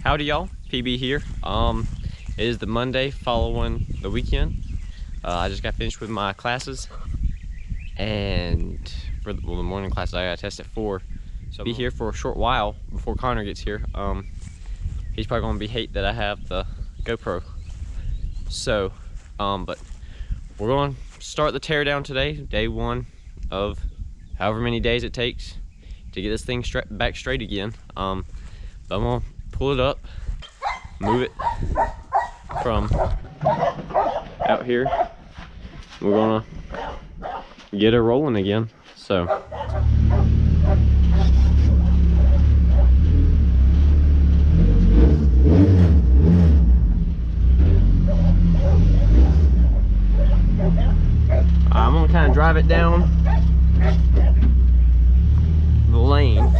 Howdy y'all, PB here. It is the Monday following the weekend. I just got finished with my classes, and for the morning classes I got to test at 4. So I'll be here for a short while before Connor gets here. He's probably gonna be hate that I have the GoPro. So, but we're going to start the teardown today, day 1 of however many days it takes to get this thing back straight again. But I'm gonna pull it up, move it from out here. We're gonna get it rolling again. So I'm gonna kind of drive it down the lane.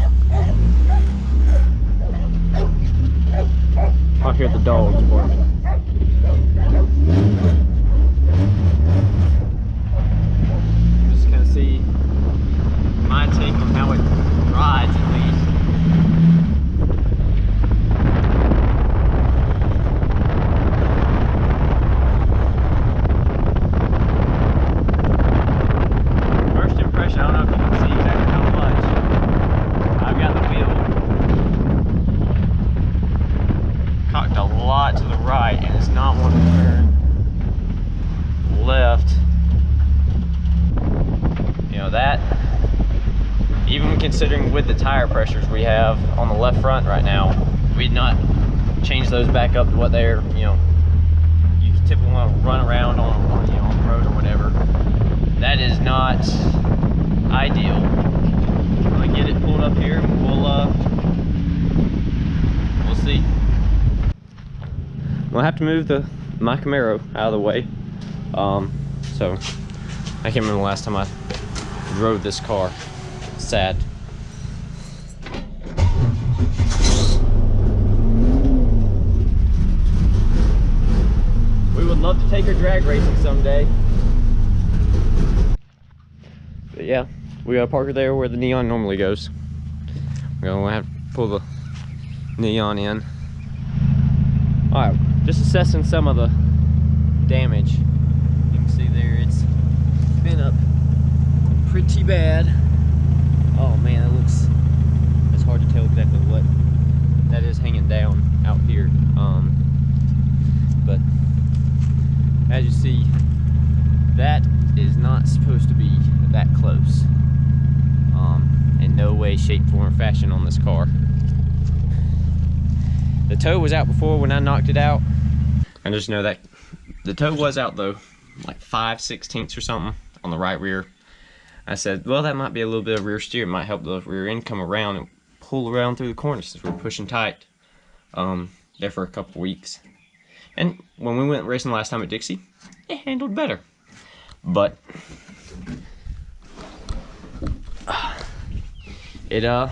I'll hear the dogs barking. Just kind of see my take on how it rides at least. First impression, I don't know if you can see exactly how much I've got the wheel cocked a lot to the right, and it's not wanting to turn left. You know, that, even considering with the tire pressures we have on the left front right now, we'd not change those back up to what they're, you know, you typically want to run around on you know, on the road or whatever. That is not ideal. I'm gonna get it pulled up here, and we'll see. We'll have to move my Camaro out of the way. So I can't remember the last time I drove this car. Sad. We would love to take her drag racing someday. But yeah, we gotta park her there where the neon normally goes. We're gonna have to pull the neon in. Alright, just assessing some of the damage. You can see there it's been up pretty bad. Oh man, it looks, it's hard to tell exactly what that is hanging down out here. But as you see, that is not supposed to be that close. In no way, shape, form, or fashion on this car. The toe was out before when I knocked it out. I just know that the toe was out though, like 5/16 or something on the right rear. I said, well, that might be a little bit of rear steer. It might help the rear end come around and pull around through the corner since we're pushing tight there for a couple weeks. And when we went racing last time at Dixie, it handled better. But it'll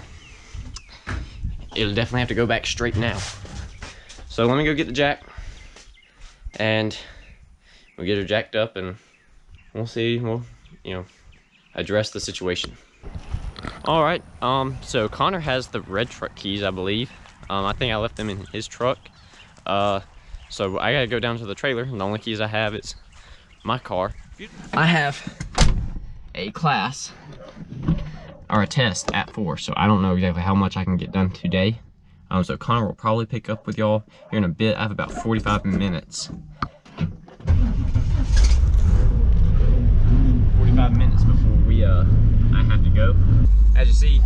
definitely have to go back straight now. So let me go get the jack, and we'll get her jacked up, and we'll see. We'll, you know, address the situation. All right. So Connor has the red truck keys, I believe. I think I left them in his truck. So I gotta go down to the trailer, and the only keys I have is my car. I have a class or a test at 4, so I don't know exactly how much I can get done today. So Connor will probably pick up with y'all here in a bit. I have about 45 minutes. 45 minutes before I have to go. As you see,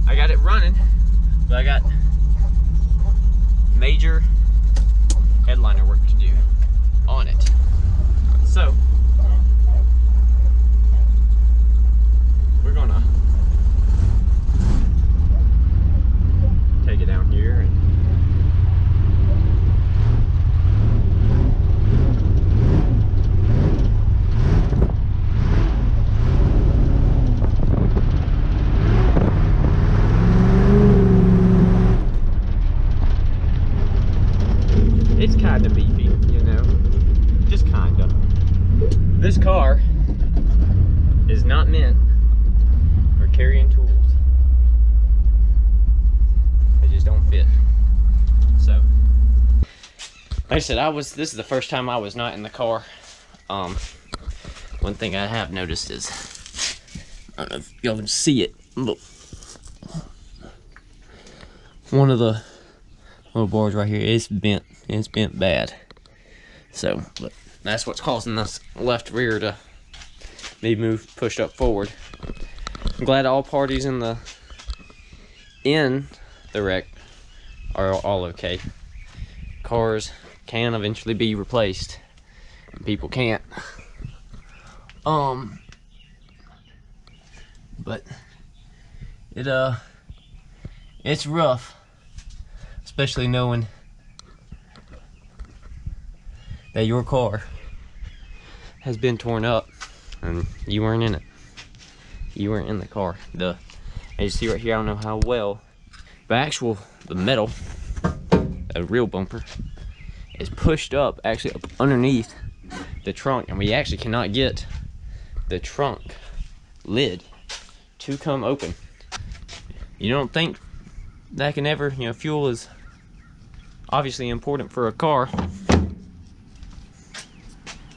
I got it running, but I got major headliner work to do on it. So we're gonna take it down here and it's kind of beefy, you know, just kind of. This car is not meant for carrying tools. They just don't fit. So, like I said, this is the first time I was not in the car. One thing I have noticed is, I don't know if y'all can see it, but one of the little bars right here is bent. It's bent bad. So, but that's what's causing this left rear to be pushed up forward. I'm glad all parties in the wreck are all okay. Cars can eventually be replaced, and people can't. But it's rough, especially knowing that your car has been torn up and you weren't in it. You weren't in the car. As you see right here, I don't know how well, but the metal, a real bumper, is pushed up, actually up underneath the trunk, and we actually cannot get the trunk lid to come open. You don't think that can ever, fuel is obviously important for a car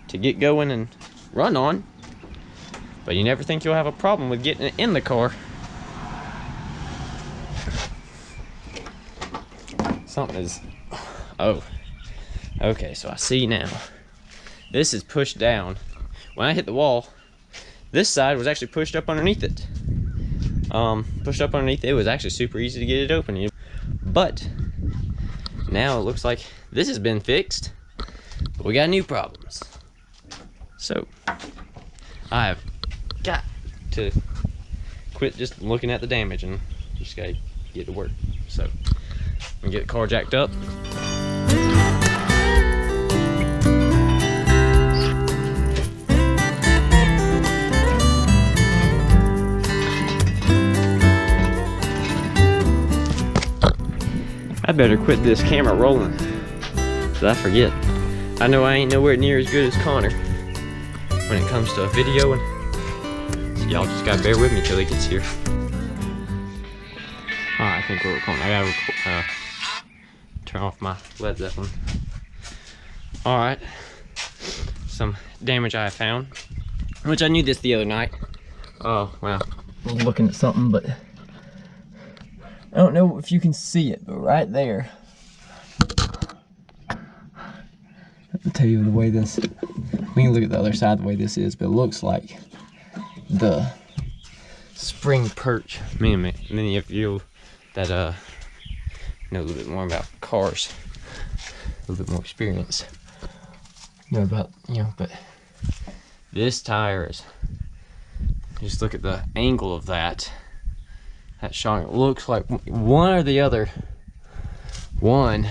to get going and run on, but you never think you'll have a problem with getting it in the car. Something is, oh, okay, so I see now. This is pushed down. When I hit the wall, this side was actually pushed up underneath it. Pushed up underneath it, was actually super easy to get it open. But now it looks like this has been fixed, but we got new problems. So I've got to quit just looking at the damage and just gotta get to work. So I'm gonna get the car jacked up. I better quit this camera rolling, cause I forget. I know I ain't nowhere near as good as Connor when it comes to videoing. So y'all just gotta bear with me till he gets here. Alright, I think we're recording. I gotta turn off my Led Zeppelin. Alright, some damage I found, which I knew this the other night. Oh, well, I was looking at something, but I don't know if you can see it, but right there, I'll tell you the way this, we can look at the other side the way this is, but it looks like the spring perch. Man, many of you that know a little bit more about cars, a little bit more experience, know about, but this tire is, just look at the angle of that showing. It looks like one or the other one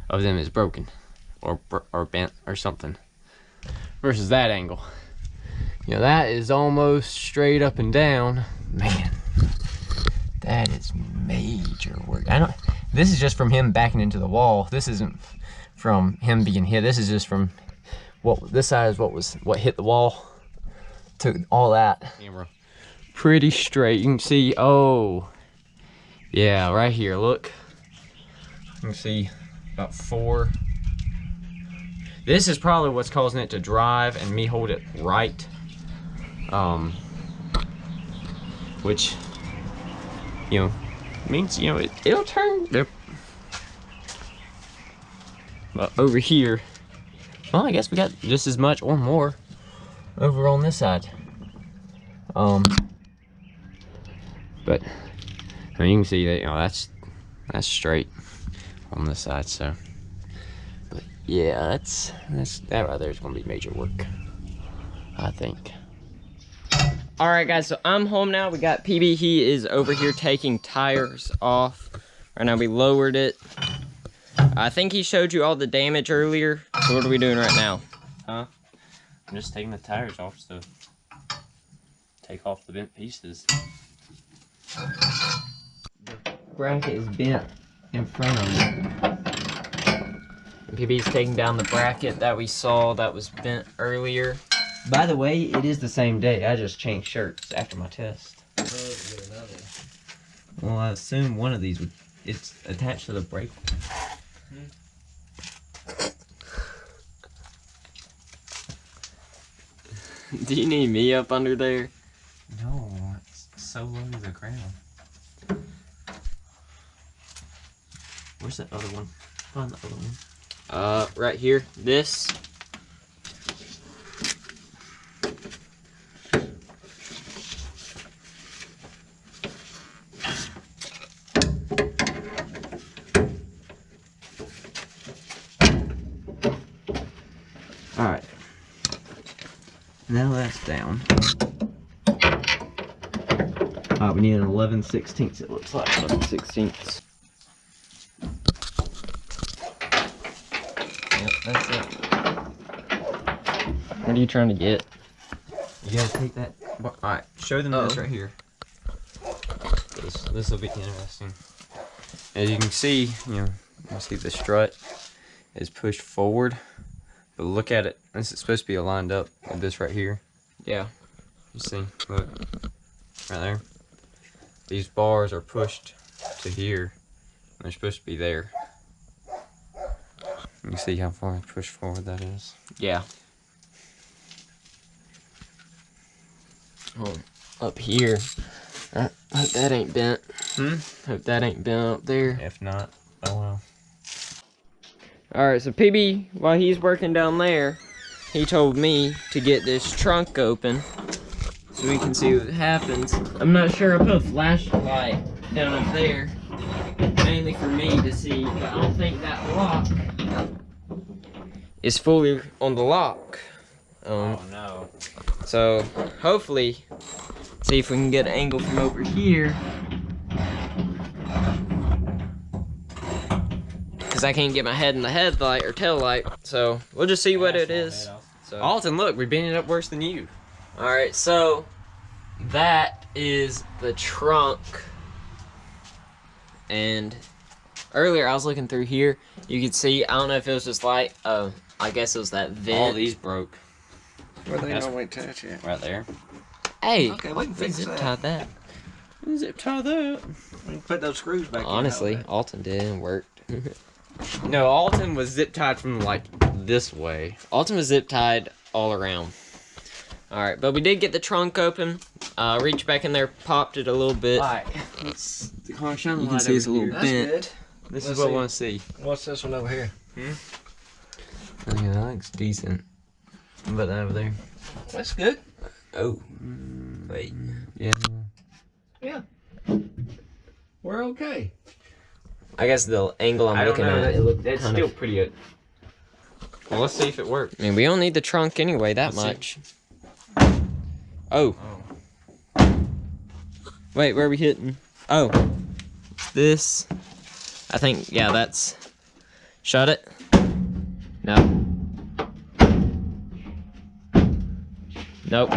of them is broken or bent or something, versus that angle. That is almost straight up and down. Man, that is major work. This is just from him backing into the wall. This isn't from him being hit. This is just from this side is what hit the wall. Took all that. Camera pretty straight. You can see, oh yeah, right here, look. You can see about 4. This is probably what's causing it to drive and me hold it right. Which, means, it'll turn. But over here, well, I guess we got just as much or more over on this side. But you can see that that's straight on this side. So, but yeah, that right there is gonna be major work, I think. All right, guys. So I'm home now. We got PB. He is over here taking tires off. Right now we lowered it. I think he showed you all the damage earlier. So what are we doing right now? Huh? I'm just taking the tires off to take off the bent pieces. The bracket is bent in front of me. PB's taking down the bracket that we saw that was bent earlier. By the way, it is the same day. I just changed shirts after my test. Well, I assume one of these it's attached to the brake. Do you need me up under there? No, it's so low to the ground. Where's that other one? Find the other one. Right here. This. Alright. Now that's down. We need an 11/16, it looks like. 11/16. Yep, that's it. What are you trying to get? You gotta take that. Alright, show them this right here. This will be interesting. As you can see, you see the strut is pushed forward. But look at it. This is supposed to be lined up with this right here. Yeah. You see, look. Right there. These bars are pushed to here. And they're supposed to be there. You see how far pushed forward that is? Yeah. Oh, up here. I hope that ain't bent. Hope that ain't bent up there. If not, oh well. Alright, so PB, while he's working down there, he told me to get this trunk open so we can see what happens. I'm not sure, I put a flashlight down up there, mainly for me to see, but I don't think that lock is fully on the lock. Oh no. So, hopefully, see if we can get an angle from over here. I can't get my head in the headlight or tail light, so we'll just see what it is. So. Alton, look, we're bending it up worse than you. Alright, so that is the trunk. And earlier I was looking through here, you could see, I don't know if it was just light, I guess it was that vent. All these broke. Where they normally touch it. Right there. Hey, okay, we can fix zip that. tie that. Zip tie that. We can put those screws back Honestly, in. Alton did and worked. No, Alton was zip tied from like this way. Alton was zip tied all around. Alright, but we did get the trunk open. Reached back in there, popped it a little bit. Alright, let's shine the You can light see it's a over little here. bent. That's good. This Let's is what I see. want to see. What's this one over here? Oh, yeah, that looks decent. What about that over there? That's good. Oh. Wait. Yeah. Yeah. We're okay. I guess the angle I'm looking at, it looked That's kind still of... pretty good. Well, let's see if it works. I mean, we don't need the trunk anyway that Let's much. Oh. Wait, where are we hitting? Oh. This. I think, yeah, that's... Shut it. No. Nope.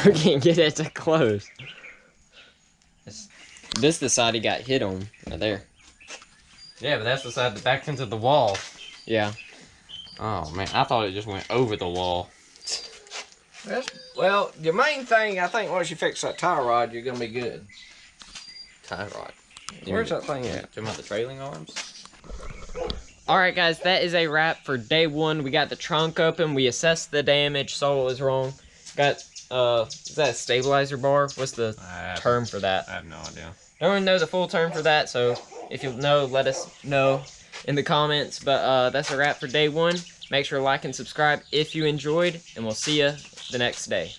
We can't get it to close. This is the side he got hit on, right there. Yeah, but that's the side that backed into the wall. Yeah. Oh man, I thought it just went over the wall. Well, the main thing, I think, once you fix that tie rod, you're going to be good. Tie rod. Where's that thing at? Talking about the trailing arms? Alright guys, that is a wrap for day one. We got the trunk open, we assessed the damage, saw what was wrong. Got, is that a stabilizer bar? What's the term for that? I have no idea. Don't really know the full term for that, so if you know, let us know in the comments. But that's a wrap for day one. Make sure to like and subscribe if you enjoyed, and we'll see you the next day.